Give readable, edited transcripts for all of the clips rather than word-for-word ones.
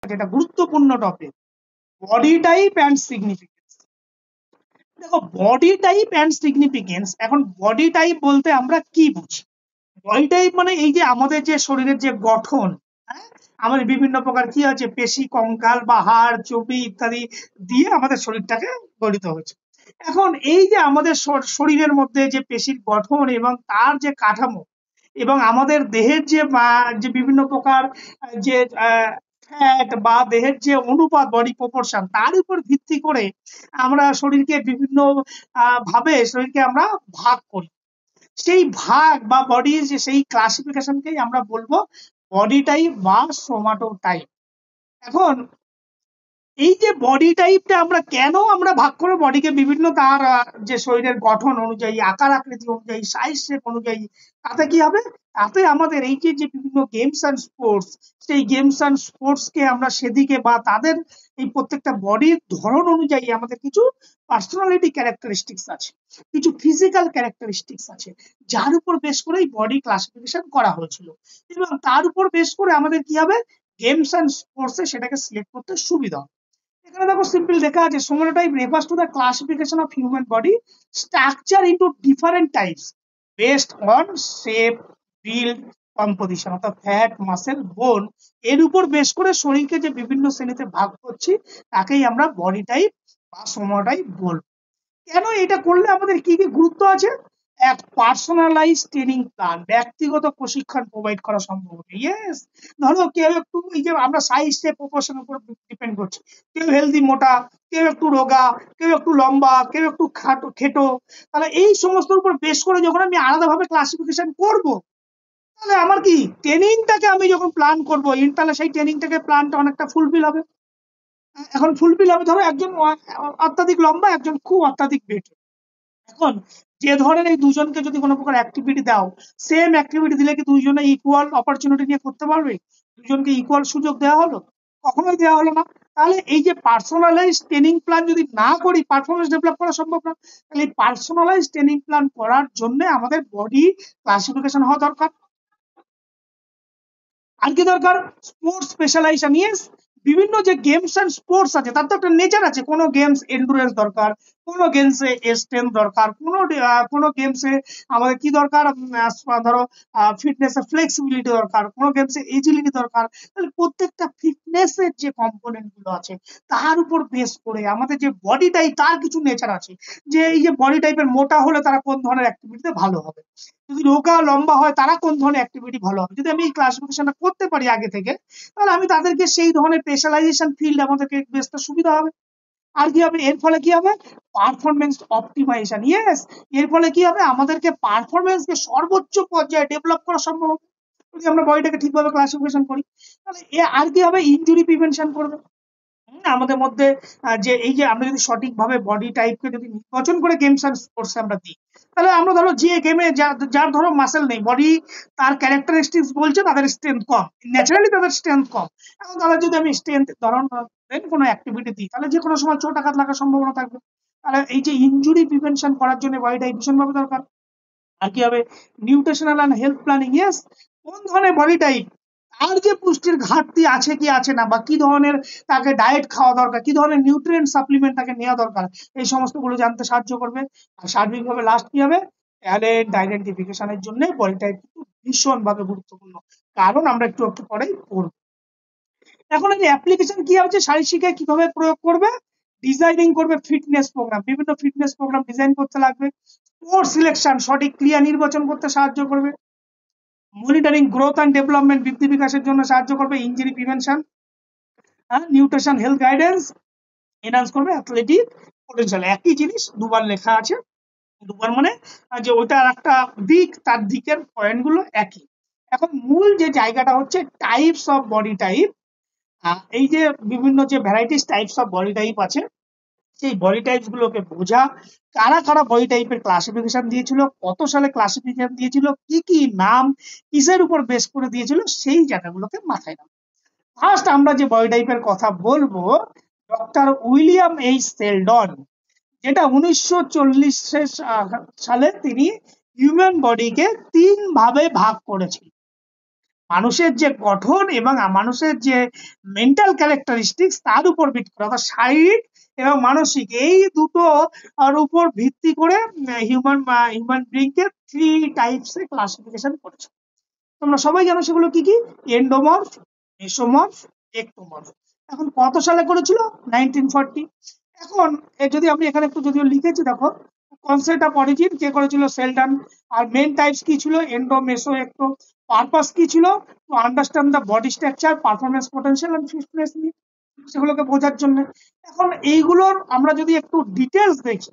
যেটা গুরুত্বপূর্ণ topic, body type and significance. দেখো বডি টাইপ অ্যান্ড সিগনিফিকেন্স, এখন বডি টাইপ বলতে আমরা কি বুঝি? বডি টাইপ মানে এই যে আমাদের যে শরীরের যে গঠন, হ্যাঁ, আমাদের বিভিন্ন প্রকার কি আছে, পেশি, কঙ্কাল বা হাড়, চর্বি ইত্যাদি দিয়ে আমাদের শরীরটাকে গঠিত হয়েছে। এখন এই যে আমাদের শরীরের মধ্যে যে পেশির গঠন এবং তার যে কাঠামো এবং আমাদের দেহের যে বিভিন্ন প্রকার যে ফ্যাট বা দেহের যে অনুপাত, বডি প্রপোর্শন, তার উপর ভিত্তি করে আমরা শরীরকে বিভিন্ন ভাবে শরীরকে আমরা ভাগ করি। সেই ভাগ বা বডির যে সেই ক্লাসিফিকেশনকেই আমরা বলবো বডি টাইপ বা সোমাটোটাইপ। এখন এই যে বডি টাইপটা আমরা কেন আমরা ভাগ করে বডিকে বিভিন্ন তার যে শরীরের গঠন অনুযায়ী, আকার আকৃতি অনুযায়ী, সাইজ শেপ অনুযায়ী, তাতে কি হবে, তাতে আমাদের এই যে বিভিন্ন গেমস অ্যান্ড স্পোর্টস, সেই গেমস অ্যান্ড স্পোর্টস কে আমরা সেদিকে বা তাদের এই প্রত্যেকটা বডির ধরন অনুযায়ী আমাদের কিছু পার্সোনালিটি ক্যারেক্টারিস্টিক্স আছে, কিছু ফিজিক্যাল ক্যারেক্টারিস্টিক্স আছে, যার উপর বেস করে এই বডি ক্লাসিফিকেশন করা হয়েছিল। এবং তার উপর বেস করে আমাদের কি হবে, গেমস অ্যান্ড স্পোর্টসে সেটাকে সিলেক্ট করতে সুবিধা। এখানে দেখো সিম্পল লেখা আছে, সোমাটোটাইপ refers to the classification of human body structure into different types based on shape, build, composition, অর্থাৎ ফ্যাট, মাসেল, বোন, এর উপর বেস করে শরীরকে যে বিভিন্ন শ্রেণীতে ভাগ করছি তাকেই আমরা বডি টাইপ বা সোমাটোটাইপ বলবো। কেন এটা করলে আমাদের কি কি গুরুত্ব আছে? এক, পার্সোনালাইজ ট্রেনিং প্ল্যান, ব্যক্তিগত প্রশিক্ষণ প্রোভাইড করা সম্ভব হবে। ইয়েস, ধরো কেউ একটু, এই যে আমরা সাইজ শেপ প্রপোর্শনের উপর ডিপেন্ড করছি, কেউ হেলদি মোটা, কেউ একটু রোগা, কেউ একটু লম্বা, কেউ একটু খেটো, তাহলে এই সমস্ত উপর বেস করে যখন আমি আলাদাভাবে ক্লাসিফিকেশন করব, তাহলে আমার কি ট্রেনিংটাকে আমি যখন প্ল্যান করবো, তাহলে সেই ট্রেনিংটাকে প্ল্যানটা অনেকটা ফুলফিল হবে। এখন ফুলফিল হবে, ধরো একজন অত্যাধিক লম্বা, একজন খুব অত্যাধিক বেটে। এখন যে ধরনের এই দুজনকে যদি কোনো প্রকার অ্যাক্টিভিটি দাও, সেম অ্যাক্টিভিটি দিলে কি দুইজনে ইকুয়াল অপরচুনিটি নিয়ে করতে পারবে? দুজনকে ইকুয়াল সুযোগ দেওয়া হলো? কখনোই দেওয়া হলো না। তাহলে এই যে পার্সোনালাইজ ট্রেনিং প্ল্যান যদি না করি, পারফরমেন্স ডেভেলপ করা সম্ভব না। তাহলে এই পার্সোনালাইজ ট্রেনিং প্ল্যান করার জন্য আমাদের বডি ক্লাসিফিকেশন হওয়া দরকার। আর কি দরকার? Sports specialisation. ইয়েস, বিভিন্ন যে গেমস এন্ড স্পোর্টস আছে তার তো একটা নেচার আছে। কোনো গেমস এন্ডুরেন্স দরকার, কোনো গেমসে স্ট্রেংথ দরকার, কোনো গেমসে আমাদের কি দরকার, ধরো ফিটনেস ফ্লেক্সিবিলিটি দরকার, কোনো গেমসে এজিলিটি দরকার। তাহলে প্রত্যেকটা ফিটনেসের যে কম্পোনেন্ট গুলো আছে তার উপর বেস করে আমাদের যে বডি টাইপ, তার কিছু নেচার আছে, যে এই যে বডি টাইপের মোটা হলে তারা কোন ধরনের অ্যাক্টিভিটিতে ভালো হবে, যদি রোগা লম্বা হয় তারা কোন ধরনের অ্যাক্টিভিটি ভালো হবে। যদি আমি এই ক্লাসিফিকেশনটা করতে পারি আগে থেকে, তাহলে আমি তাদেরকে সেই ধরনের স্পেশালাইজেশন ফিল্ড আমাদেরকে বেসতে সুবিধা হবে। আর কি হবে, এর ফলে কি হবে, পারফরমেন্স অপটিমাইজেশন। ইয়েস, এর ফলে কি হবে, আমাদেরকে পারফরমেন্সকে সর্বোচ্চ পর্যায়ে ডেভেলপ করা সম্ভব হবে যদি আমরা বডিটাকে ঠিকভাবে ক্লাসিফিকেশন করি। তাহলে আর কি হবে, ইনজুরি প্রিভেনশন করবে। আমাদের মধ্যে যে এই যে আমরা যদি সঠিকভাবে বডি টাইপকে যদি নির্বাচন করে গেমস এন্ড স্পোর্টস আমরা দিই, তাহলে আমরা ধরো যে গেমে যার ধরো মাসেল নেই, বডি তার ক্যারেক্টারিস্টিক্স বলছে তাদের স্ট্রেংথ কম, ন্যাচারালি তাদের স্ট্রেংথ কম। এখন তাদের যদি আমি স্ট্রেংথ ধরুন কোনো অ্যাক্টিভিটি দিই, তাহলে যে কোনো সময় চোট আঘাত লাগার সম্ভাবনা থাকবে। তাহলে এই যে ইনজুরি প্রিভেনশন করার জন্য বডি টাইপ ভীষণভাবে দরকার। আর কি হবে, nutritional and health planning. Yes, কোন ধরনের বডি টাইপ, আর যে পুষ্টির ঘাটতি আছে কি আছে না, বা কি ধরনের তাকে ডায়েট খাওয়া দরকার, কি ধরনের নিউট্রিয়েন্ট সাপ্লিমেন্ট তাকে নেওয়া দরকার, এই সমস্ত গুলো জানতে সাহায্য করবে। আর সার্বিকভাবে লাস্ট কি হবে, ট্যালেন্ট আইডেন্টিফিকেশনের জন্য বডি টাইপ কিন্তু ভীষণভাবে গুরুত্বপূর্ণ, কারণ আমরা একটু একটু পরেই পড়বো। এখন এই অ্যাপ্লিকেশন কি হচ্ছে, শারীরিক শিক্ষায় কিভাবে প্রয়োগ করবে, ডিজাইনিং করবে ফিটনেস প্রোগ্রাম, বিভিন্ন ফিটনেস প্রোগ্রাম ডিজাইন করতে লাগবে। স্পোর্টস সিলেকশন, সঠিক ক্রিয়া নির্বাচন করতে সাহায্য করবে। মনিটরিং গ্রোথ অ্যান্ড ডেভেলপমেন্ট, বৃদ্ধি বিকাশের জন্য সাহায্য করবে। Injury prevention, nutrition health guidance enhance করবে। অ্যাথলেটিক পটেনশিয়াল, একই জিনিস দুবার লেখা আছে, দুবার মানে যে ওইটার একটা দিক, তার দিকের পয়েন্ট গুলো একই। এখন মূল যে জায়গাটা হচ্ছে টাইপস অফ বডি টাইপ। এই যে বিভিন্ন যে varieties types of body type আছে, সেই বডি টাইপস গুলোকে বোঝা, কারা কারা বডি টাইপের ক্লাসিফিকেশন দিয়েছিল, কত সালে ক্লাসিফিকেশন দিয়েছিল, কি কি নাম, কিসের উপর বেস করে দিয়েছিল, সেই জায়গাগুলোকে মাথায় রাখা। ফার্স্ট আমরা যে বডি টাইপের কথা বলবো, ডক্টর উইলিয়াম এইচ সেলডন, যেটা 1940 সালে তিনি হিউম্যান বডিকে 3 ভাবে ভাগ করেছিলেন। মানুষের যে গঠন এবং মানুষের যে মেন্টাল ক্যারেক্টারিস্টিক্স তার উপর ভিত্তি করে, অর্থাৎ শারীরিক এবং মানসিক এই দুটো আর উপর ভিত্তি করে হিউম্যান বিং কে 3 টাইপস এ ক্লাসিফিকেশন করেছে। তোমরা সবাই জানো সেগুলো কি কি? এন্ডোমর্ফ, মেসোমর্ফ, একটোমর্ফ। এখন কত সালে করেছিল? 1940। এখন যদি আমি এখানে একটু যদিও লিখেছি দেখো, কনসেপ্ট অফ অরিজিন কে করেছিল? সেলডন। আর মেন টাইপস কি ছিল? এন্ডো, মেসো, একটো। পারপাস কি ছিল? To understand the body structure, performance potential and fitness need, সেগুলোকে বোঝার জন্য। এখন এইগুলোর আমরা যদি একটু ডিটেলস দেখি,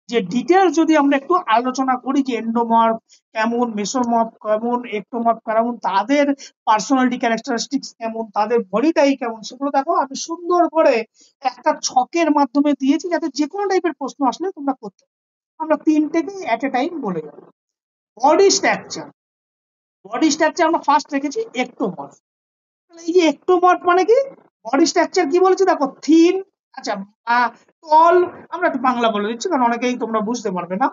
যে ডিটেলস যদি আমরা একটু আলোচনা করি যে এন্ডোমর্ফ কেমন, মেসোমর্ফ কেমন, একটোমর্ফ কেমন, তাদের পার্সোনালিটি ক্যারেক্টারিস্টিক্স কেমন, তাদের বডি টাইপ কেমন, সেগুলো দেখো আমি সুন্দর করে একটা ছকের মাধ্যমে দিয়েছি, যাতে যে কোনো টাইপের প্রশ্ন আসলে তোমরা করতে পারো। আমরা তিনটেকে এট এ টাইম বলে যাবো। বডি স্ট্রাকচার, বডি স্ট্রাকচার আমরা ফার্স্ট রেখেছি একটোমর্ফ। এই যে একটোমর্ফ মানে কি? বডি স্ট্রাকচার কি বলেছি দেখো, থিন, আচ্ছা টল, আমরা একটু বাংলা বলে দিচ্ছি কারণ অনেকেই তোমরা বুঝতে পারবে না।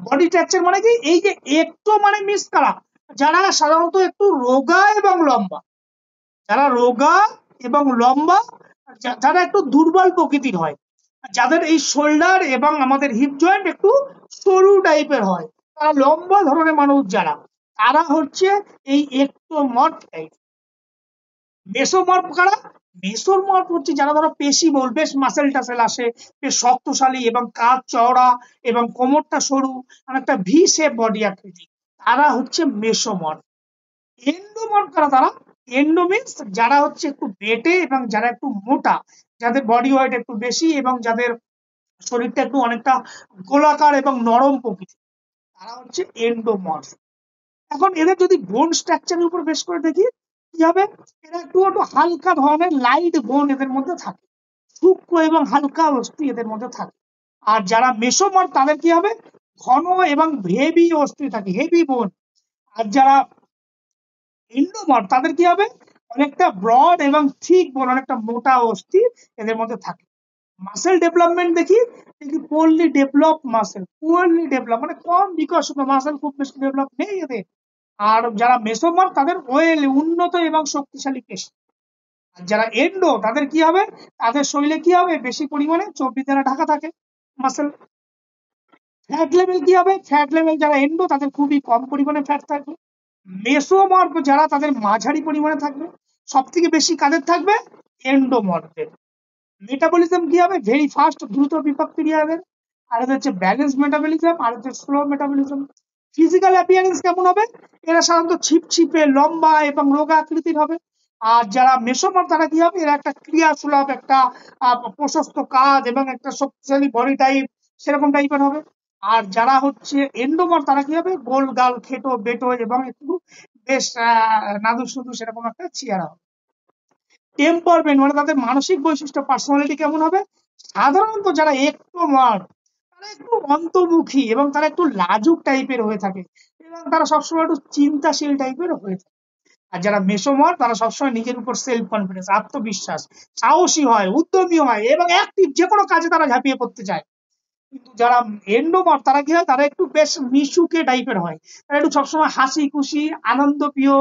বডি স্ট্রাকচার মানে কি? এই যে একটো মানে মিস কারা? যারা সাধারণত একটু রোগা এবং লম্বা, যারা রোগা এবং লম্বা, যারা একটু দুর্বল প্রকৃতির হয়, যাদের এই শোল্ডার এবং আমাদের হিপ জয়েন্ট একটু সরু টাইপের হয়, তারা লম্বা ধরনের মানুষ যারা, তারা হচ্ছে এই একটোমর্ফ টাইপ। মেসোমর্ফ কারা? মেসোমর্ফ হচ্ছে যারা ধরো পেশি বল, বেশ মাসেল টাসেল আসে, বেশ শক্তশালী এবং কাঁধ চওড়া এবং কোমরটা সরু, অনেকটা ভি শেপ বডি আকৃতি, তারা হচ্ছে মেসোমর্ফ। এন্ডোমর্ফ কারা? তারা এন্ডো মিন্স যারা হচ্ছে একটু বেটে এবং যারা একটু মোটা, যাদের বডি ওয়েট একটু বেশি এবং যাদের শরীরটা একটু অনেকটা গোলাকার এবং নরম প্রকৃতি, তারা হচ্ছে এন্ডোমর্ফ। এখন এদের যদি বোন স্ট্রাকচারের উপর বেশ করে দেখি কি হবে, এরা একটু একটু হালকা ধরনের লাইট বোন এদের মধ্যে থাকে, সূক্ষ্ম এবং হালকা অস্থি এদের মধ্যে থাকে। আর যারা মেসোমর্ফ তাদের কি হবে? ঘন এবং হেভি অস্থি থাকে, হেভি বোন। আর যারা এন্ডোমর্ফ তাদের কি হবে? অনেকটা ব্রড এবং থিক বোন, অনেকটা মোটা অস্থি এদের মধ্যে থাকে। মাসেল ডেভেলপমেন্ট দেখি, poorly develop muscle, poorly develop মানে কম বিকশিত মাসেল, খুব বেশি ডেভেলপ নেই এদের। আর যারা মেসোমর্ফ তাদের ওয়েল উন্নত এবং শক্তিশালী পেশি। আর যারা এন্ডো তাদের কি হবে? তাদের শরীরে কি হবে? বেশি পরিমাণে চর্বি দ্বারা ঢাকা থাকে মাসেল। ফ্যাট লেভেল কি হবে? ফ্যাট লেভেল যারা এন্ডো তাদের খুবই কম পরিমাণে ফ্যাট থাকবে। মেসোমর্ফ যারা তাদের মাঝারি পরিমাণে থাকবে। সব থেকে বেশি কাদের থাকবে? এন্ডোমর্ফের। মেটাবলিজম কি হবে? ভেরি ফাস্ট, দ্রুত বিপাক ক্রিয়া হবে। আর হচ্ছে ব্যালেন্স মেটাবলিজম, আর হচ্ছে স্লো মেটাবলিজম। ফিজিক্যাল অ্যাপিয়ারেন্স কেমন হবে? এরা সাধারণত ছিপছিপে, লম্বা এবং রোগা আকৃতির হবে। আর যারা মেসোমর্ফ তারা কি হবে? এরা একটা ক্রিয়াশীলভ, একটা প্রশস্ত কাজ এবং একটা শক্তিশালী বডি টাইপ, সেরকম টাইপের হবে। আর যারা হচ্ছে এন্ডোমর্ফ তারা কি হবে? গোল গাল, খেটো বেটো এবং একটু বেশ নাদুস নুদুস সেরকম একটা চেহারা হবে। টেম্পারমেন্ট মানে তাদের মানসিক বৈশিষ্ট্য, পার্সোনালিটি কেমন হবে? সাধারণত যারা একটোমর্ফ তারা একটু অন্তর্মুখী এবং তারা একটু লাজুক টাইপের হয়ে থাকে এবং তারা সবসময় একটু চিন্তাশীল টাইপের হয়ে থাকে। আর যারা মেসোমর্ফ তারা সবসময় নিজের উপর সেলফ কনফিডেন্স, আত্মবিশ্বাস, সাহসী হয়, উদ্যমী হয় এবং অ্যাক্টিভ, যে কোনো কাজে তারা ঝাঁপিয়ে পড়তে চায়। কিন্তু যারা এন্ডোমর্ফ তারা কি হয়? তারা একটু বেশ মিশুকে টাইপের হয়, তারা একটু সবসময় হাসি খুশি, আনন্দ প্রিয়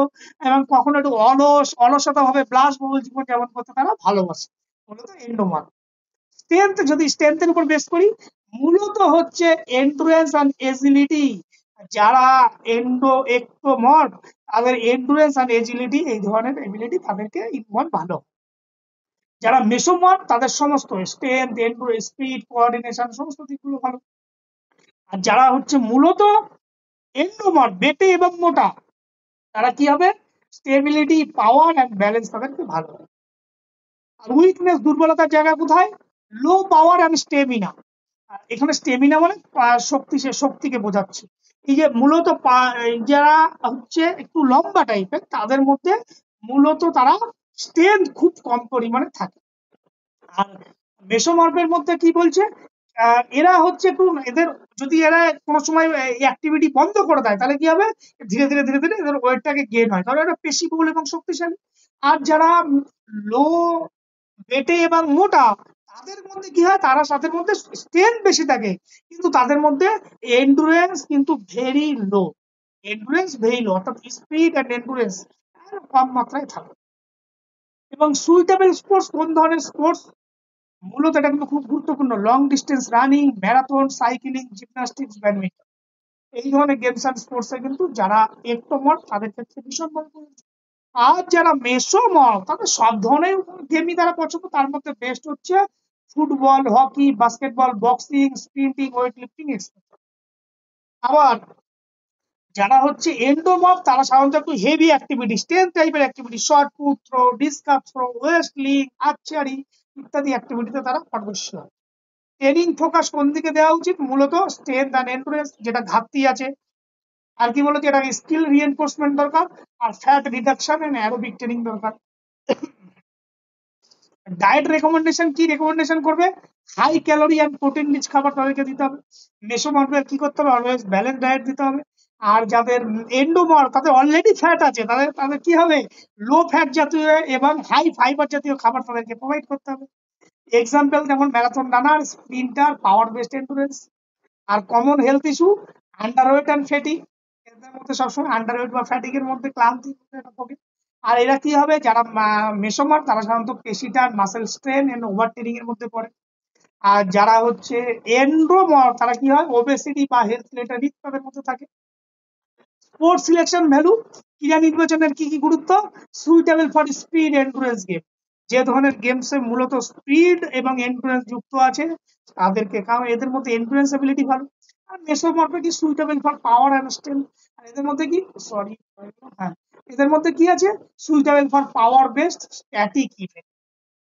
এবং কখনো একটু অলসতা ভাবে বিলাসবহুল জীবন যাপন করতে তারা ভালোবাসে, মূলত এন্ডোমর্ফ। স্ট্রেংথ, যদি স্ট্রেংথের উপর বেস করি, মূলত হচ্ছে এন্ডুরেন্স এন্ড এজিলিটি। যারা একটোমর্ফ তাদের এন্ডুরেন্স এন্ড এজিলিটি, এই ধরনের এবিলিটি তাদেরকে ইনভলভ ভালো। যারা মেসোমর্ফ তাদের সমস্ত স্ট্রেংথ, এন্ডুরেন্স, স্পিড, কোঅর্ডিনেশন সমস্ত দিকগুলো ভালো। আর যারা হচ্ছে মূলত এন্ডোমর্ফ, বেটে এবং মোটা, তারা কি হবে? স্টেবিলিটি, পাওয়ার এন্ড ব্যালেন্স তাদেরকে ভালো হবে। আর উইকনেস, দুর্বলতার জায়গা কোথায়? লো পাওয়ার এন্ড স্টেমিনা। এখানে স্টেমিনা মানে শক্তিকে বোঝাচ্ছে। এই যে মূলত যারা হচ্ছে একটু লম্বা টাইপের তাদের মধ্যে মূলত তারা স্ট্রেংথ খুব কম পরিমাণে থাকে। আর মেসোমর্ফের মধ্যে কি বলছে? এরা হচ্ছে একটু, এদের যদি এরা কোনো সময় অ্যাক্টিভিটি বন্ধ করে দেয় তাহলে কি হবে? ধীরে ধীরে ধীরে ধীরে এদের ওয়েটটাকে গেইন হয়, কারণ এটা পেশিবহুল এবং শক্তিশালী। আর যারা লো, বেটে এবং মোটা, তাদের মধ্যে কি হয়? তাদের মধ্যে স্ট্রেংথ বেশি থাকে কিন্তু তাদের মধ্যে এন্ডুরেন্স কিন্তু very low, endurance very low, অর্থাৎ স্পিড এন্ড এন্ডুরেন্স কম মাত্রায় থাকে। এবং সুইটেবল স্পোর্টস কোন ধরনের স্পোর্টস? মূলত এটা কিন্তু খুব গুরুত্বপূর্ণ, long distance running, marathon, cycling, gymnastics, badminton, এই ধরনের গেমস অ্যান্ড স্পোর্টসে কিন্তু যারা একটমট তাদের ক্ষেত্রে ভীষণ ভালো করেছে। আর যারা মেসোমর তাদের সব ধরনের গেমই তারা পছন্দ, তার মধ্যে বেস্ট হচ্ছে football, hockey, basketball, boxing, sprinting, weight lifting etcetera. আবার যারা হচ্ছে এন্ডোমর্ফ তারা সাধারণত একটু হেভি অ্যাক্টিভিটি, স্ট্রেংথ টাইপের activity, short put throw, discus throw, wrestling, archery ইত্যাদি অ্যাক্টিভিটিতে তারা পারদর্শী হয়। ট্রেনিং ফোকাস কোন দিকে দেওয়া উচিত? মূলত স্ট্রেংথ অ্যান্ড এন্ডুরেন্স, যেটা ঘাটতি আছে, আর কি বলতো এটা স্কিল রিএনফোর্সমেন্ট দরকার, আর fat reduction and aerobic training দরকার। ডায়েট রেকমেন্ডেশন কি রেকমেন্ডেশন করবে? High calorie and protein rich খাবার তাদেরকে দিতে হবে। মেসোমর্ফের কি করতে হবে? অলওয়েজ ব্যালেন্স ডায়েট দিতে হবে। আর যাদের এন্ডোমর তাদের অলরেডি ফ্যাট আছে, তাদের তাদের কি হবে? লো ফ্যাট জাতীয় এবং হাই ফাইবার জাতীয় খাবার তাদেরকে প্রোভাইড করতে হবে। এক্সাম্পল যেমন marathon runner, sprinter, power based endurance. আর common health issue underweight and fatty, এদের মধ্যে সবসময় আন্ডারওয়েট বা ফ্যাটিক এর মধ্যে ক্লান্তি থাকে। আর এরা কি হবে? যারা মেসোমার তারা সাধারণত পেশিটার muscle strain and over training এর মধ্যে পড়ে। আর যারা হচ্ছে এন্ড্রোমর তারা কি হয়? ওবেসিটি বা হেলথ রিলেটেড রিস্ক তাদের মধ্যে থাকে। স্পোর্টস সিলেকশন ভ্যালু, ক্রীড়া নির্বাচনের কি কি গুরুত্ব? Suitable for speed endurance game, যে ধরনের গেমসে মূলত স্পিড এবং এন্ডুরেন্স যুক্ত আছে তাদেরকে, কারণ এদের মধ্যে এন্ডুরেন্স এবিলিটি ভালো। আর মেসোমরফে কি suitable for power and strength, আর এদের মধ্যে কি সরি হ্যাঁ এদের মধ্যে কি আছে? Suitable for power based static event.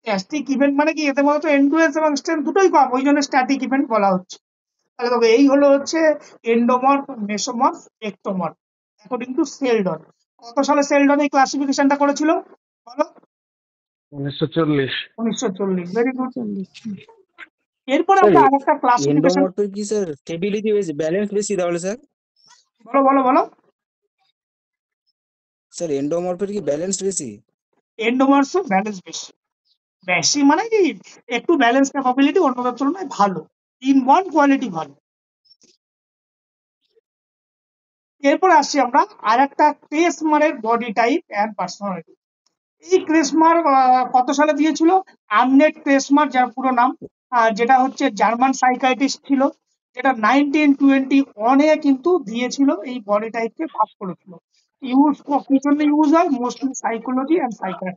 Static event মানে কি? এদের মধ্যে এন্ডুরেন্স এবং স্ট্রেংথ দুটোই কম, ওই জন্য স্ট্যাটিক ইভেন্ট বলা হচ্ছে। তাহলে দেখো এই হলো হচ্ছে এন্ডোমর্ফ, মেসোমর্ফ, একটোমর্ফ অ্যাকর্ডিং টু সেলডন। কত সালে সেলডন এই ক্লাসিফিকেশনটা করেছিল বলো? 1940। 1940। Very good. 40। এরপরে স্যার আমরা আরেকটা ক্লাসিফিকেশন, এন্ডোমর্ফের কি স্যার স্টেবিলিটি বেশি, ব্যালেন্স বেশি তাহলে স্যার? বলো বলো বলো। স্যার এন্ডোমর্ফের কি ব্যালেন্স বেশি? এন্ডোমর্ফ ব্যালেন্স বেশি। বেশি মানে কি? একটু ব্যালেন্স ক্যাপাবিলিটি অন্যদের তুলনায় ভালো, ইন ওয়ান কোয়ালিটি ভালো। এরপর আসছি আমরা আর একটা ক্রেসমারের বডি টাইপ অ্যান্ড পার্সোনালিটি। এই ক্রেসমার কত সালে দিয়েছিল? আর্নেট ক্রেসমার, যার পুরো নাম, যেটা হচ্ছে জার্মান সাইকাইটিস্ট ছিল, যেটা 1920 অনে কিন্তু দিয়েছিল, এই বডি টাইপকে ভাগ করেছিল। ইউজ কি জন্য ইউজ হয়? Mostly psychology and psychiatry.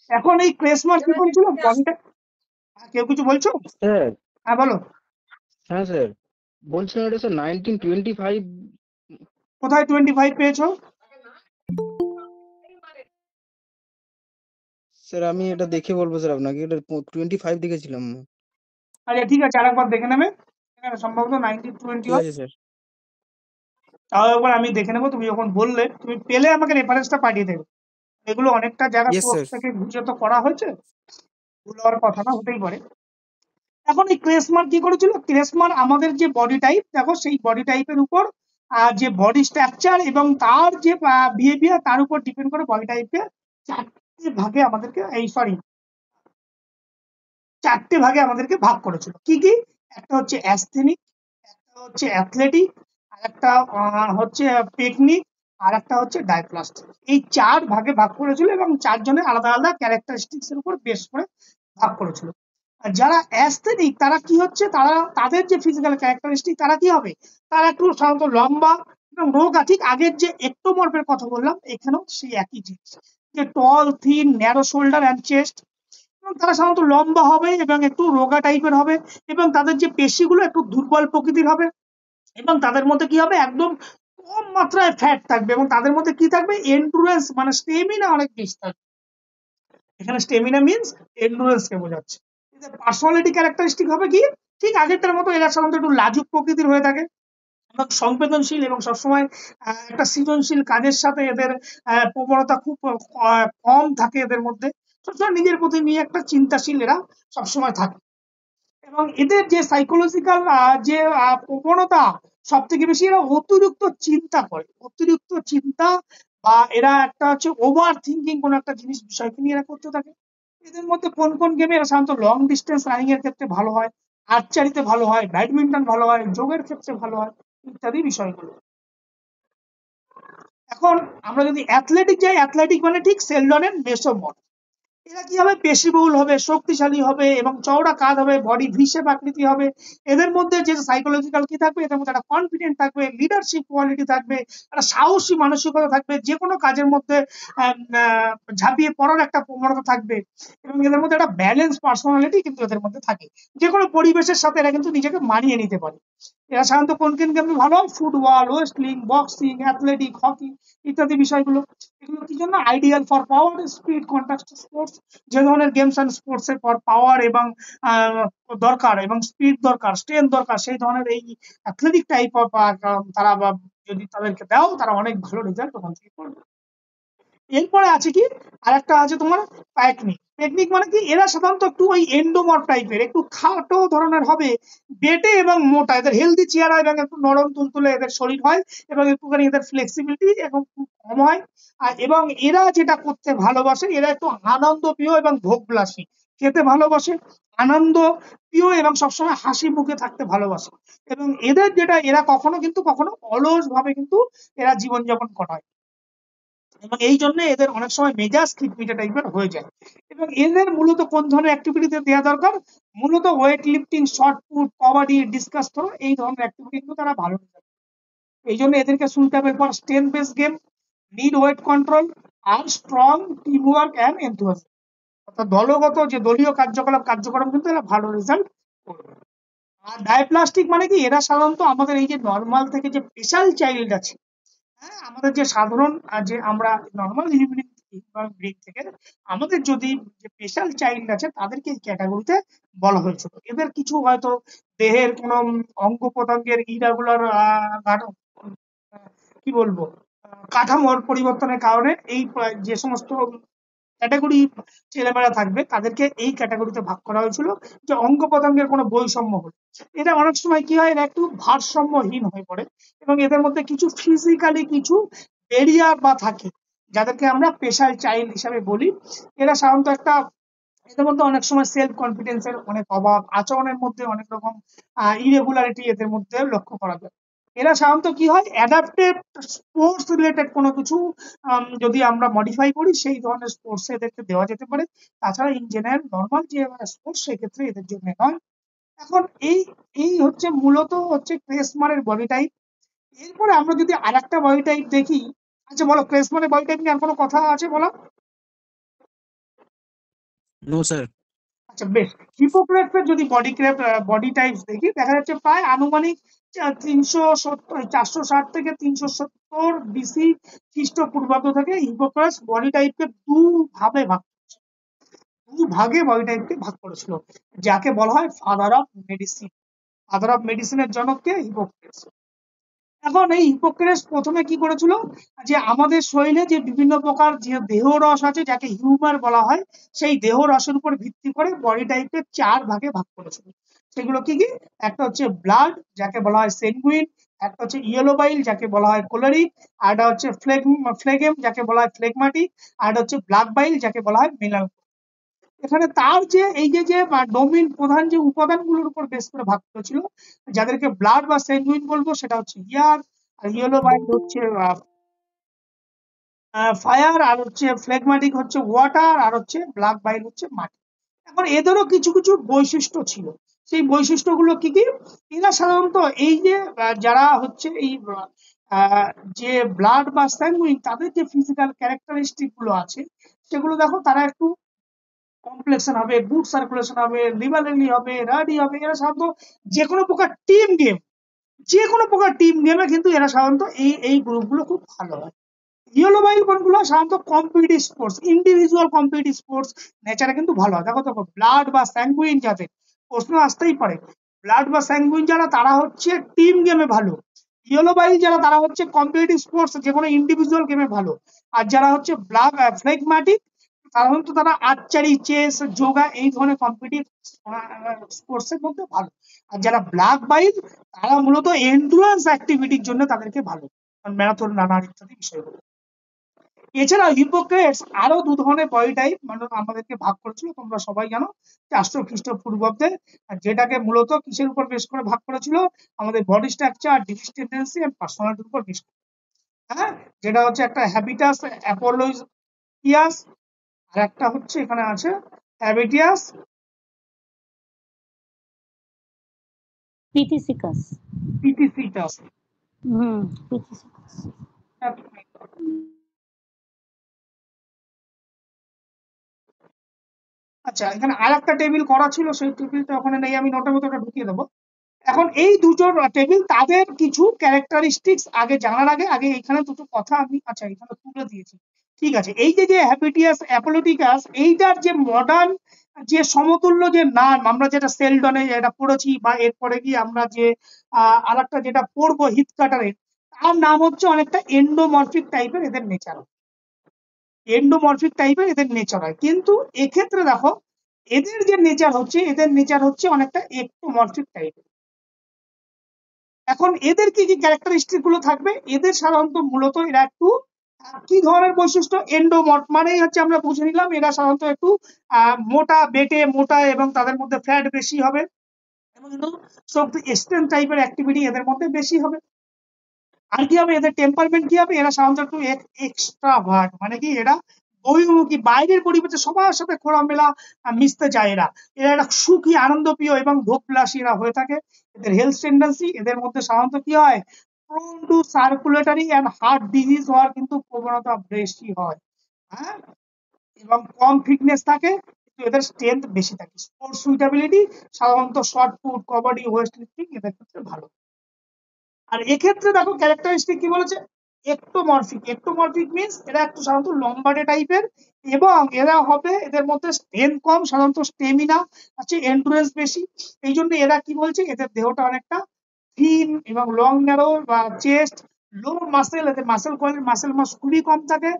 এখন এই ক্রেসমার কি বলছিল বডিটা? কেউ কিছু বলছো? স্যার হ্যাঁ বলো। হ্যাঁ স্যার, বলছিলাম এটা স্যার 1925। কোথায় 25 পেয়েছো? স্যার আমি এটা দেখে বলবো স্যার আপনাকে, এটা 25 দেখেছিলাম। আচ্ছা ঠিক আছে, আরেকবার দেখে নেবে। এখানে সম্ভবত 1920 ঠিক হয়। আছে স্যার। তাও একবার আমি দেখে নেবো, তুমি যখন বললে তুমি পেলে আমাকে রেফারেন্সটা পাঠিয়ে দেবে। এগুলো অনেকটা জায়গা ইয়েস সোর্স স্যার। থেকে বুঝে তো করা হয়েছে, ভুল হওয়ার কথা না, হতেই পারে। এখন এই ক্রেসমার কি করেছিল? ক্রেসমার আমাদের যে বডি টাইপ দেখো, সেই বডি টাইপের উপর যে বডি স্ট্রাকচার এবং তার যে বিহেভিয়ার তার উপর ডিপেন্ড করে বডি টাইপকে চারটে ভাগে আমাদেরকে চারটে ভাগে আমাদেরকে ভাগ করেছিল। কি কি? একটা হচ্ছে অ্যাস্থেনিক, একটা হচ্ছে অ্যাথলেটিক, আর একটা হচ্ছে টেকনিক, আর একটা হচ্ছে ডাইপ্লাস্টিক। এই চার ভাগে ভাগ করেছিল এবং চারজনের আলাদা আলাদা ক্যারেক্টারিস্টিক্স এর উপর বেস করে ভাগ করেছিল। আর যারা অ্যাস্থেটিক তারা কি হচ্ছে? তারা তাদের যে ফিজিক্যাল ক্যারেক্টারিস্টিক তারা কি হবে? তারা একটু সাধারণত লম্বা এবং রোগা, ঠিক আগের যে একটোমর্ফের কথা বললাম এখানেও সেই একই জিনিস, যে tall, thin, narrow shoulder and chest. এবং তারা সাধারণত লম্বা হবে এবং একটু রোগা টাইপের হবে, এবং তাদের যে পেশিগুলো একটু দুর্বল প্রকৃতির হবে, এবং তাদের মধ্যে কি হবে? একদম কম মাত্রায় ফ্যাট থাকবে, এবং তাদের মধ্যে কি থাকবে? এন্ডুরেন্স মানে স্টেমিনা অনেক বেশি থাকবে। এখানে স্টেমিনা মিন্স এন্ডুরেন্স কে বোঝাচ্ছে। পার্সোনালিটি ক্যারেক্টারিস্টিক হবে কি? ঠিক আগেরটার মতো, এরা সাধারণত একটু লাজুক প্রকৃতির হয়ে থাকে এবং সংবেদনশীল, এবং সবসময় একটা সৃজনশীল কাজের সাথে এদের প্রবণতা খুব কম থাকে এদের মধ্যে। সবসময় নিজের প্রতি নিয়ে একটা চিন্তাশীল এরা সবসময় থাকে। এবং এদের যে সাইকোলজিক্যাল যে প্রবণতা, সব থেকে বেশি এরা অতিরিক্ত চিন্তা করে, অতিরিক্ত চিন্তা, বা এরা একটা হচ্ছে ওভার থিঙ্কিং কোন একটা জিনিস বিষয়কে নিয়ে এরা করতে থাকে। এদের মধ্যে কোন কোন গেমে এরা সাধারণত লং ডিস্টেন্স রানিং এর ক্ষেত্রে ভালো হয়, আর্চারিতে ভালো হয়, ব্যাডমিন্টন ভালো হয়, যোগের ক্ষেত্রে ভালো হয়, ইত্যাদি বিষয়গুলো। এখন আমরা যদি অ্যাথলেটিক যাই, অ্যাথলেটিক মানে ঠিক সেলডনের মেসোমর্ফ। এরা কি হবে, পেশিবহুল হবে, শক্তিশালী হবে এবং চওড়া কাঁধ হবে, বডি ভি শেপ আকৃতি হবে। এদের মধ্যে যে সাইকোলজিক্যাল কি থাকবে, এদের মধ্যে একটা কনফিডেন্ট থাকবে, লিডারশিপ কোয়ালিটি থাকবে, একটা সাহসী মানসিকতা থাকবে, যে কোনো কাজের মধ্যে ঝাঁপিয়ে পড়ার একটা প্রবণতা থাকবে এবং এদের মধ্যে একটা ব্যালেন্স পার্সোনালিটি কিন্তু এদের মধ্যে থাকে। যে কোনো পরিবেশের সাথে এরা কিন্তু নিজেকে মানিয়ে নিতে পারে। এরা সাধারণত কোন কোন গেমে ভালো হয়, ফুটবল, ওয়েস্টলিং, বক্সিং, অ্যাথলেটিক, হকি ইত্যাদি বিষয়গুলো। এগুলো কি জন্য, ideal for power, speed, contact sports. যে ধরনের গেমস অ্যান্ড স্পোর্টস এর পর পাওয়ার এবং দরকার এবং স্পিড দরকার, স্ট্রেংথ দরকার, সেই ধরনের এই অ্যাথলেটিক টাইপ অফ তারা যদি তাদেরকে দাও, তারা অনেক ভালো রেজাল্ট ওখান থেকে করবে। এরপরে আছে কি, আরেকটা আছে তোমার টেকনিক। টেকনিক মানে কি, এরা সাধারণত একটু ওই এন্ডোমর্ফ টাইপের, একটু খাটো ধরনের হবে, বেটে এবং মোটা, এদের হেলদি চেহারা এবং একটু নরম তুলতুলে এদের শরীর হয় এবং একটুখানি এদের ফ্লেক্সিবিলিটি এবং খুব কম হয়। এবং এরা যেটা করতে ভালোবাসে, এরা একটু আনন্দ প্রিয় এবং ভোগবিলাসী, খেতে ভালোবাসে, আনন্দ প্রিয় এবং সবসময় হাসি মুখে থাকতে ভালোবাসে। এবং এদের যেটা, এরা কখনো অলস ভাবে কিন্তু এরা জীবনযাপন করায় এবং এই জন্য এদের অনেক সময় মেজাজ খিটমিটে টাইপের হয়ে যায়। এবং এদের মূলত কোন ধরনের অ্যাক্টিভিটিতে দেওয়া দরকার, মূলত weight lifting, short put, kabaddi, discus throw, এই ধরনের অ্যাক্টিভিটি কিন্তু তারা ভালো রেজাল্ট। এই জন্য এদেরকে suitable for strength base game, need weight control আর strong team work and enthusiasm. অর্থাৎ দলগত যে দলীয় কার্যক্রম কিন্তু এরা ভালো রেজাল্ট করবে। আর ডায়াপ্লাস্টিক মানে কি, এরা সাধারণত আমাদের এই যে নর্মাল থেকে যে স্পেশাল চাইল্ড আছে, হ্যাঁ, আমাদের যে সাধারণ যে আমরা নর্মাল হিউম্যান ব্রিড থেকে আমাদের যদি যে স্পেশাল চাইল্ড আছে, তাদেরকে এই ক্যাটাগরিতে বলা হয়েছিল। এদের কিছু হয়তো দেহের কোন অঙ্গ প্রত্যঙ্গের ইরাগুলার কি বলবো, কাঠামোর পরিবর্তনের কারণে এই যে সমস্ত ক্যাটাগরি ছেলেমেয়েরা থাকবে, তাদেরকে এই ক্যাটাগরিতে ভাগ করা হয়েছিল, যে অঙ্গ প্রত্যঙ্গের কোনো বৈষম্য হলে এটা অনেক সময় কি হয়, এরা একটু ভারসাম্যহীন হয়ে পড়ে এবং এদের মধ্যে কিছু ফিজিক্যালি কিছু ব্যারিয়ার বা থাকে, যাদেরকে আমরা স্পেশাল চাইল্ড হিসাবে বলি। এরা সাধারণত একটা, এদের মধ্যে অনেক সময় সেলফ কনফিডেন্সের অনেক অভাব, আচরণের মধ্যে অনেক রকম ইরেগুলারিটি এদের মধ্যে লক্ষ্য করা যায়। এরা সাধারণত কি হয়, অ্যাডাপ্টেড স্পোর্টস রিলেটেড কোনো কিছু যদি আমরা মডিফাই করি, সেই ধরনের স্পোর্টস এদেরকে দেওয়া যেতে পারে। তাছাড়া ইন জেনারেল নর্মাল যে স্পোর্টস, সেক্ষেত্রে এদের জন্য নয়। এখন এই এই হচ্ছে মূলত হচ্ছে ক্রেসমারের বডি টাইপ। এরপরে আমরা যদি আরেকটা বডি টাইপ দেখি, আচ্ছা বলো, ক্রেসমারের বডি টাইপ নিয়ে আর কোনো কথা আছে বলা? No sir. আচ্ছা বেশ, হিপোক্রেটসের যদি বডি টাইপস দেখি, দেখা যাচ্ছে প্রায় আনুমানিক 460 থেকে 370 বিসি খ্রিস্টপূর্বাব্দ থেকে হিপোক্রেটস বডি টাইপকে দু ভাগে বডি টাইপকে ভাগ করেছিল, যাকে বলা হয় father of medicine. Father of মেডিসিনের জনককে হিপোক্রেটস। এখন এই হিপোক্রেটস প্রথমে কি করেছিল, যে আমাদের শরীরে যে বিভিন্ন প্রকার যে দেহ রস আছে, যাকে হিউমার বলা হয়, সেই দেহ রসের উপর ভিত্তি করে বডি টাইপকে 4 ভাগে ভাগ করেছিল। সেগুলো কি কি, একটা হচ্ছে ব্লাড, যাকে বলা হয় সেনগুইন, একটা হচ্ছে ইয়েলো বাইল, যাকে বলা হয় কোলারিক, আর একটা হচ্ছে ফ্লেগেম, যাকে বলা হয় ফ্লেগমাটিক, আর একটা হচ্ছে ব্ল্যাক বাইল, যাকে বলা হয় মেলানকোলিক। এখানে তার যে এই যে ডোমিন প্রধান যে উপাদানগুলোর উপর বেস করে ভাগ করেছিল, যাদেরকে ব্লাড বা সেনগুইন বলবো, সেটা হচ্ছে ইয়ার, আর ইয়েলো বাইল হচ্ছে ফায়ার, আর হচ্ছে ফ্লেগমাটিক হচ্ছে ওয়াটার, আর হচ্ছে ব্ল্যাক বাইল হচ্ছে মাটি। এখন এদেরও কিছু কিছু বৈশিষ্ট্য ছিল। সেই বৈশিষ্ট্যগুলো কি কি, এরা সাধারণত এই যে যারা হচ্ছে এই যে ব্লাড বা স্যাঙ্গুইন, তাদের যে ফিজিক্যাল ক্যারেক্টারিস্টিক গুলো আছে, সেগুলো দেখো, তারা একটু কমপ্লেক্সন হবে, গুড সার্কুলেশন হবে, লিভারেলি হবে, রাডি হবে। এরা সাধারণত যে কোনো প্রকার টিম গেম, কিন্তু এরা সাধারণত এই গ্রুপগুলো খুব ভালো হয়। ইয়েলো বাইল কোনগুলো, সাধারণত competitive sports, individual competitive sports নেচারে কিন্তু ভালো হয়। দেখো ব্লাড বা স্যাঙ্গুইন যাদের, প্রশ্ন আসতেই পারে, ব্লাড বা স্যাঙ্গুইন যারা, তারা হচ্ছে টিম গেমে ভালো। ইয়েলো বাইল যারা, তারা হচ্ছে কম্পিটিটিভ স্পোর্টস, যে কোনো ইন্ডিভিজুয়াল গেমে ভালো। আর যারা হচ্ছে ফ্লেগম্যাটিক, সাধারণত তারা আর্চারি, চেস, যোগা, এই ধরনের কম্পিটিটিভ স্পোর্টস এর মধ্যে ভালো। আর যারা ব্ল্যাক বাইল, তারা মূলত এন্ডুরেন্স অ্যাক্টিভিটির জন্য তাদেরকে ভালো, ম্যারাথন রানার ইত্যাদি বিষয়গুলো। এছাড়া হিপোক্রেটস আরো 2 ধরনের বডি টাইপ মানে আমাদেরকে ভাগ করেছিল, তোমরা সবাই জানো, 400 খ্রিস্টপূর্বাব্দে। আর যেটাকে মূলত কিসের উপর বেস করে ভাগ করেছিল, আমাদের body structure, disease tendency and পার্সোনালিটির উপর বেস করে। হ্যাঁ, যেটা হচ্ছে একটা হ্যাবিটাস অ্যাপোলোইয়াস, আর একটা হচ্ছে এখানে আছে হ্যাবিটিয়াস পিথিসিকাস। পিথিসিটাস। পিথিসিকাস। আচ্ছা, এখানে আর একটা টেবিল করা ছিল, সেই টেবিলটা ওখানে নেই, আমি নোটের মধ্যে ওটা ঢুকিয়ে দেবো। এখন এই দুটো টেবিল, তাদের কিছু ক্যারেক্টারিস্টিক্স আগে জানার আগে আগে এখানে দুটো কথা আমি আচ্ছা এখানে তুলে দিয়েছি। ঠিক আছে, এই যে হ্যাবিটিয়াস অ্যাপোলোটিকাস, এইটার যে মডার্ন যে সমতুল্য যে নাম আমরা যেটা সেলডনে যেটা পড়েছি, বা এরপরে গিয়ে আমরা যে আর একটা যেটা পড়বো হিথকাটারের, তার নাম হচ্ছে অনেকটা এন্ডোমরফিক টাইপের এদের নেচার, এন্ডোমরফিক টাইপের এদের নেচার হয়। কিন্তু এক্ষেত্রে দেখো এদের যে নেচার হচ্ছে অনেকটা একটোমরফিক টাইপের। এখন এদের কি কি ক্যারেক্টারিস্টিক গুলো থাকবে, এদের সাধারণত মূলত এরা একটু কি ধরনের বৈশিষ্ট্য, এন্ডোমর্ফ মানেই হচ্ছে আমরা বুঝে নিলাম এরা সাধারণত একটু মোটা, বেটে মোটা, এবং তাদের মধ্যে ফ্যাট বেশি হবে, এবং কিন্তু এক্সট্রিম টাইপের অ্যাক্টিভিটি এদের মধ্যে বেশি হবে। আর কি হবে, এদের টেম্পারমেন্ট কি হবে, এরা সাধারণত একটু এক্সট্রাভার্ট, মানে কি এরা বহির্মুখী, বাইরের পরিবেশে সবার সাথে খোলামেলা মিশতে চায় এরা, এরা একটা সুখী আনন্দপ্রিয় এবং ভোগবিলাসী এরা হয়ে থাকে। এদের হেলথ টেন্ডেন্সি, এদের মধ্যে সাধারণত কি হয়, prone two circulatory and heart disease হওয়ার কিন্তু প্রবণতা বেশি হয়। হ্যাঁ, এবং কম ফিটনেস থাকে, কিন্তু এদের স্ট্রেংথ বেশি থাকে। স্পোর্টস সুইটেবিলিটি সাধারণত short foot, kabaddi, West lifting এদের ক্ষেত্রে ভালো। আর এক্ষেত্রে দেখো ক্যারেক্টারিস্টিক কি বলেছে, একটোমরফিক মিন্স এরা একটু সাধারণত লম্বাটে টাইপের, এবং এরা হবে এদের মধ্যে স্ট্রেংথ কম, সাধারণত স্টেমিনা আছে, এন্ডুরেন্স বেশি। এই জন্য এরা কি বলছে, এদের দেহটা অনেকটা থিন এবং লং ন্যারো, বা চেস্ট লো মাসেল, এদের মাসেল মাস খুবই কম থাকে,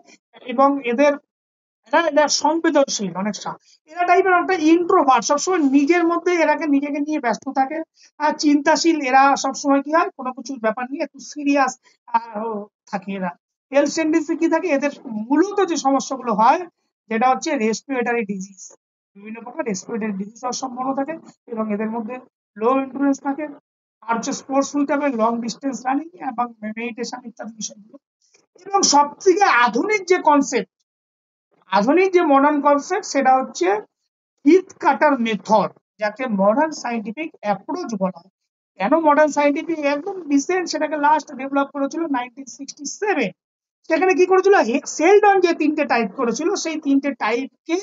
এবং এরা সংবেদনশীল অনেকটা, এরা টাইপের একটা ইন্ট্রোভার্ট, সবসময় নিজের মধ্যে নিজেকে নিয়ে ব্যস্ত থাকে। আর চিন্তাশীল, এরা সবসময় কি হয়, কোনো কিছু ব্যাপার নিয়ে একটু সিরিয়াস থাকে এরা। হেলথ টেন্ডেন্সি কি থাকে এদের, মূলত যে সমস্যাগুলো হয় যেটা হচ্ছে রেসপিরেটরি ডিজিজ, বিভিন্ন প্রকার রেসপিরেটরি ডিজিজ হওয়ার সম্ভাবনা থাকে, এবং এদের মধ্যে লো এন্ডুরেন্স থাকে। আর হচ্ছে স্পোর্টস উইথ হবে লং ডিস্টেন্স রানিং এবং মেডিটেশন ইত্যাদি বিষয়গুলো। এবং সব থেকে আধুনিক যে মডার্ন কনসেপ্ট সেটা হচ্ছে হিথ কাটার মেথড, যাকে মডার্ন সাইন্টিফিক অ্যাপ্রোচ বলা হয়। কেন মডার্ন সাইন্টিফিক, একদম রিসেন্ট, সেটাকে লাস্ট ডেভেলপ করেছিল 1967। সেখানে কি করেছিল, সেলডন যে তিনটে টাইপ করেছিল, সেই তিনটে টাইপকে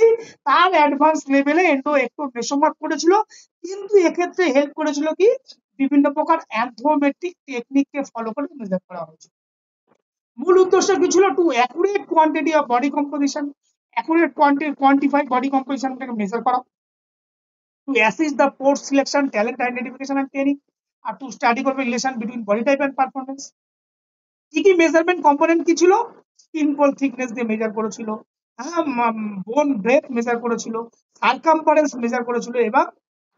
তার অ্যাডভান্স লেভেলে একটু মেসোমার্ক করেছিল। কিন্তু এক্ষেত্রে হেল্প করেছিল কি, বিভিন্ন প্রকার অ্যান্থ্রোমেট্রিক টেকনিককে ফলো করে মেজার করা হয়েছে। মূল উদ্দেশ্য কি ছিল, to accurate quantity of body composition, quantify body কম্পোজিশনটাকে মেজার করা, to assist the sport selection, talent identification and training, আর টু স্টাডি করবে relation between body type and performance. কি কি মেজারমেন্ট কম্পোনেন্ট কি ছিল, স্কিন পোল থিকনেস দিয়ে measure করেছিল, হ্যাঁ, বোন ব্রেথ মেজার করেছিল, সার্কামফারেন্স মেজার করেছিল, এবং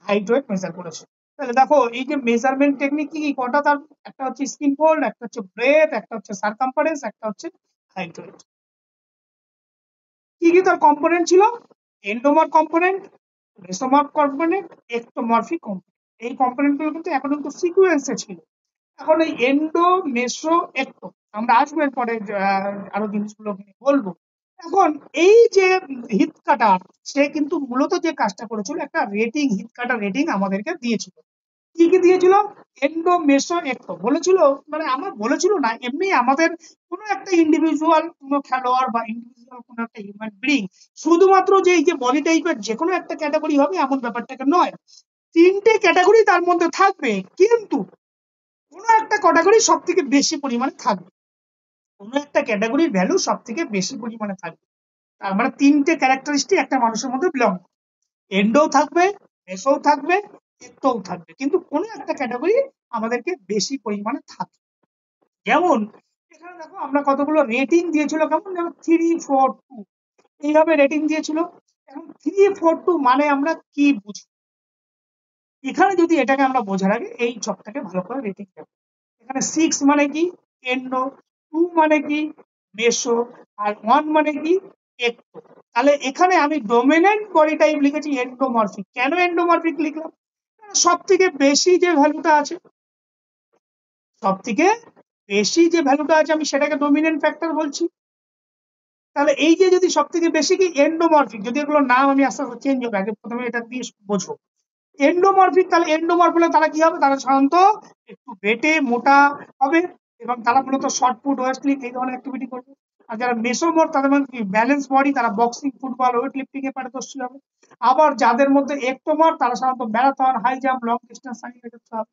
হাইট ওয়েট মেজার করেছিল। তাহলে দেখো এই যে মেজারমেন্ট টেকনিক কি কটা, তার একটা হচ্ছে স্কিন ফোল্ড, একটা হচ্ছে ব্রেথ, একটা হচ্ছে সার্কামফারেন্স, একটা হচ্ছে হাইট ওয়েট। কি কি তার কম্পোনেন্ট ছিল, এন্ডোমার কম্পোনেন্ট, মেসোমার কম্পোনেন্ট, একটোমরফিক কম্পোনেন্ট। এই কম্পোনেন্ট গুলো কিন্তু এখন কিন্তু সিকুয়েন্সে ছিল। এখন এই এন্ডো, মেসো, একটো, আমরা আসবো এরপরে আরো জিনিসগুলো বলবো। এখন এই যে হিট কাটার, সে কিন্তু মূলত যে কাজটা করেছিল, একটা রেটিং, হিট কাটার রেটিং আমাদেরকে দিয়েছিল। কি কি দিয়েছিল, এন্ডো, মেসো, একটো বলেছিল, মানে আমার বলেছিল না, এমনি আমাদের কোনো একটা ইন্ডিভিজুয়াল কোনো খেলোয়াড় বা ইন্ডিভিজুয়াল কোনো একটা হিউম্যান বিং শুধুমাত্র যে এই যে বডি টাইপের যে কোনো একটা ক্যাটাগরি হবে এমন ব্যাপারটাকে নয়, তিনটে ক্যাটাগরি তার মধ্যে থাকবে, কিন্তু কোনো একটা ক্যাটাগরি সব থেকে বেশি পরিমাণে থাকবে, কোনো একটা ক্যাটাগরির ভ্যালু সব থেকে বেশি পরিমাণে থাকবে। তার মানে তিনটে ক্যারেক্টারিস্টিক একটা মানুষের মধ্যে বিলং, এন্ডোও থাকবে, মেসোও থাকবে, একটোও থাকবে, কিন্তু কোনো একটা ক্যাটাগরি আমাদেরকে বেশি পরিমাণে থাকবে। যেমন এখানে দেখো আমরা কতগুলো রেটিং দিয়েছিল, কেমন যেমন 342 এইভাবে রেটিং দিয়েছিল। এখন 342 মানে আমরা কি বুঝি, এখানে যদি এটাকে আমরা বোঝার আগে এই ছকটাকে ভালো করে রেটিং দেবো। এখানে 6 মানে কি, এন্ডো, 2 মানে কি, মেসো, আর 1 মানে কি, একটো। তাহলে এখানে আমি ডোমিনেন্ট বডি টাইপ লিখেছি এন্ডোমরফিক। কেন এন্ডোমরফিক লিখলাম, সব থেকে বেশি যে ভ্যালুটা আছে, সব থেকে বেশি যে ভ্যালুটা আছে আমি সেটাকে ডমিনেন্ট ফ্যাক্টর বলছি। তাহলে এই যে যদি সব থেকে বেশি কি এন্ডোমরফিক, যদি এগুলো নাম আমি আস্তে আস্তে চেঞ্জ হবে, আগে প্রথমে এটা দিয়ে বোঝো। এন্ডোমরফিক, তাহলে এন্ডোমরফ হলে তারা কি হবে, তারা সাধারণত একটু বেটে মোটা হবে এবং তারা মূলত শর্ট ফুট, ওয়েস্টলিফট এই ধরনের অ্যাক্টিভিটি করবে। আর যারা মেসোমর তাদের মানে কি ব্যালেন্স বডি, তারা বক্সিং, ফুটবল, ওয়েট লিফটিং এ পারদর্শী হবে। আবার যাদের মধ্যে একটোমর তারা সাধারণত marathon, high jump, long distance running করতে হবে।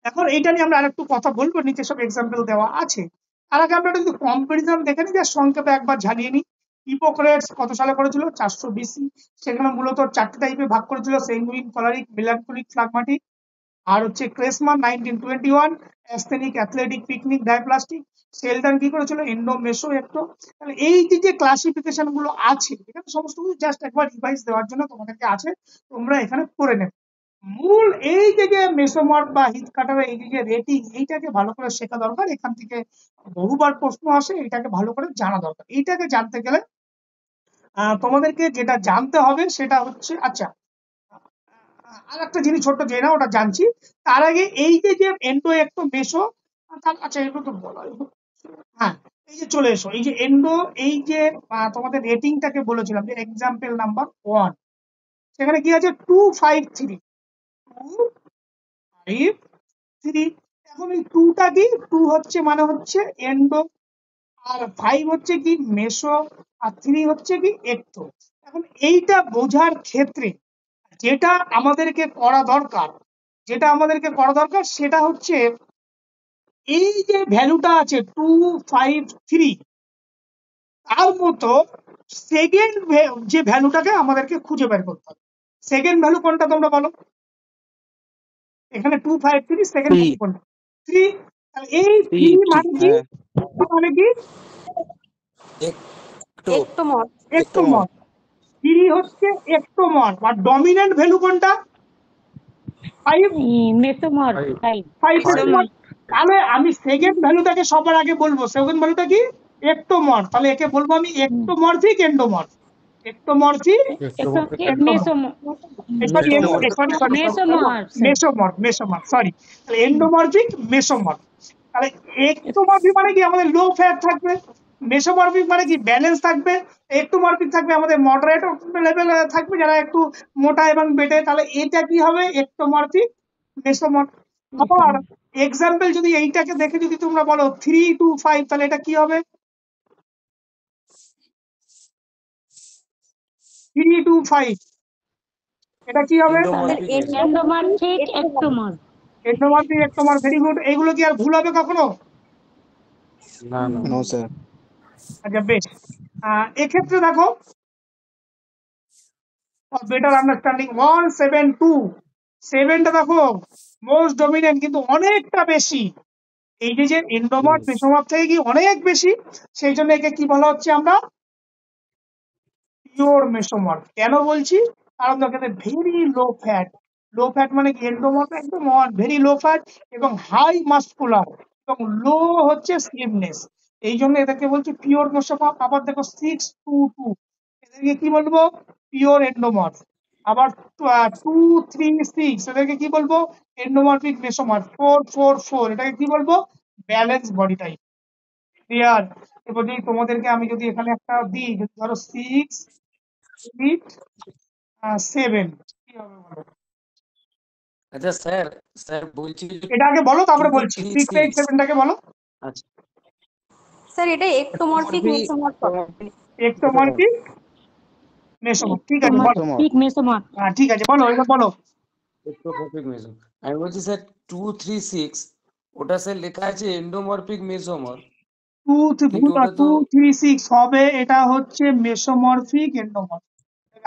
এখন এইটা নিয়ে আমরা আরেকটু কথা বলবো, নিচে সব এক্সাম্পল দেওয়া আছে। আর আগে আমরা যদি কম্পারিজন দেখে নিই, যে সংক্ষেপে একবার ঝালিয়ে নিই। হিপোক্রেটস কত সালে করেছিল? 400 BC। সেখানে মূলত 4টে টাইপে ভাগ করেছিল: সেঙ্গুইন, কলারিক, মেলানকোলিক, ফ্লাগমাটিক। আর হচ্ছে ক্রেসমান 1921, অ্যাস্থেনিক, অ্যাথলেটিক, পিকনিক, ডায়াপ্লাস্টিক। সেলডান কি করেছিল? এন্ডো, মেসো, একটো। তাহলে এই যে ক্লাসিফিকেশন গুলো আছে, এখানে সমস্ত কিছু জাস্ট একবার রিভাইজ দেওয়ার জন্য তোমাদেরকে আছে, তোমরা এখানে করে নেবে। মূল এই যে মেসোমর্ফ বা হিথ কাটারের এই যে রেটিং, এইটাকে ভালো করে শেখা দরকার। এখান থেকে বহুবার প্রশ্ন আসে, এটাকে ভালো করে জানা দরকার। এইটাকে জানতে গেলে তোমাদেরকে যেটা জানতে হবে সেটা হচ্ছে, আচ্ছা আর একটা জিনিস ছোট্ট যে না ওটা জানছি, তার আগে এই যে এন্ডো, একটো, মেসো, আচ্ছা এগুলো তো বলা, হ্যাঁ এই যে চলে এসো, এই যে এন্ডো, এই যে তোমাদের রেটিংটাকে বলেছিলাম যে এক্সাম্পল নাম্বার 1, সেখানে কি আছে? 253 253। এখন এই 2টা কি? 2 হচ্ছে মানে হচ্ছে এন্ডো, আর 5 হচ্ছে কি মেসো, আর 3 হচ্ছে কি একটো। এখন এইটা বোঝার ক্ষেত্রে যেটা আমাদেরকে করা দরকার, সেটা হচ্ছে এই যে ভ্যালুটা আছে 253, তার মতো সেকেন্ড যে ভ্যালুটাকে আমাদেরকে খুঁজে বের করতে হবে। সেকেন্ড ভ্যালু কোনটা তোমরা বলো? এখানে 253 সেকেন্ড ভ্যালু কোনটা? 3। তাহলে এই 3 মানে কি? মানে কি? একটোমর। একটোমর। 3 হচ্ছে একটোমর। আর ডমিনেন্ট ভ্যালু কোনটা? 5। মেসোমর 5। 5 মেসোমর। একটোমর। তাহলে আমি সেকেন্ড ভ্যালুটাকে সবার আগে বলবো, সেকেন্ড ভ্যালুটা কি? একটোমর। তাহলে একে বলবো আমি একটোমরফিক এন্ডোমরফ। একটোমরফিক মেসোমর। মেসোমরফ, সরি। তাহলে এন্ডোমরফিক, মেসোমরফ। তাহলে একটোমরফিক মানে কি? আমাদের লো ফ্যাট থাকবে। মেসোমরফিক মানে কি? ব্যালেন্স থাকবে। একটোমরফিক থাকবে আমাদের মডারেট লেভেল থাকবে, যারা একটু মোটা এবং বেটে। তাহলে এটা কি হবে? একটোমরফিক, মেসোমরফ। আবার এক্সাম্পল যদি এইটাকে দেখে যদি তোমরা বলো 325, তাহলে এটা কি হবে? 325 এটা কি হবে? এন্ডোমরফিক একটোমর। এন্ডোমরফিক, একটোমর, ভেরি গুড। এইগুলো কি আর ভুল হবে কখনো? না না নো স্যার। আচ্ছা বেশ। এক্ষেত্রে দেখো, বেটার আন্ডারস্ট্যান্ডিং 172, 7টা দেখো মোস্ট ডমিনেন্ট, কিন্তু অনেকটা বেশি। এই যে এন্ডোমর্ফ মেসোমর্ফ থেকে কি অনেক বেশি, সেই জন্য একে কি বলা হচ্ছে আমরা? পিওর মেসোমর্ফ। কেন বলছি? কারণ দেখো very low fat. Low fat মানে কি? এন্ডোমর্ফ একদম ভেরি লো ফ্যাট এবং হাই মাসকুলার এবং লো হচ্ছে স্লিমনেস। এই জন্য এদেরকে বলছি পিওর মেসোমর্ফ। আবার দেখো 622, এদেরকে কি বলবো? পিওর এন্ডোমর্ফ। আবার 236, এদেরকে কি বলবো? এন্ডোমর্ফিক মেসোমর্ফ। 444, এটাকে কি বলবো? Balance body type. ক্লিয়ার? এবার যদি তোমাদেরকে আমি যদি এখানে একটা দিই, যদি ধরো 6, 8, 7, কি হবে বলো? আচ্ছা স্যার, স্যার বলছি যে এটা আগে বলো, তারপরে বলছি। 6, 8, 236। 7টাকে বলো। আচ্ছা, স্যার এটা একটোমরফিক মেসোমর। একটোমরফিক, মেসোমর্ফ। ঠিক আছে বলো। একটোমরফিক মেসোমর। ঠিক আছে বলো, এটা বলো। এক্টোমরফিক মেসো। আমি বলছি স্যার 236, ওটা স্যার লেখা আছে এন্ডোমরফিক মেসোমর, 2 কিন্তু ভুল, ওটা তো 236 হবে, এটা হচ্ছে মেসোমরফিক এন্ডোমর্ফ।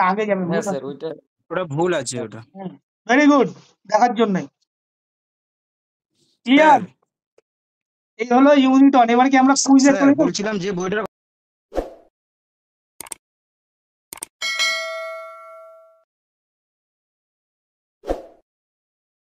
আগে যাবে, ভুল হ্যাঁ স্যার আছে। ওইটা। ওটা ভুল আছে ওটা। ভেরি গুড, দেখার জন্য। ক্লিয়ার? স্যার এই হলো ইউনিট 1। এবার কি আমরা কুইজে স্যার চলে যাবো? বলছিলাম যে বইটার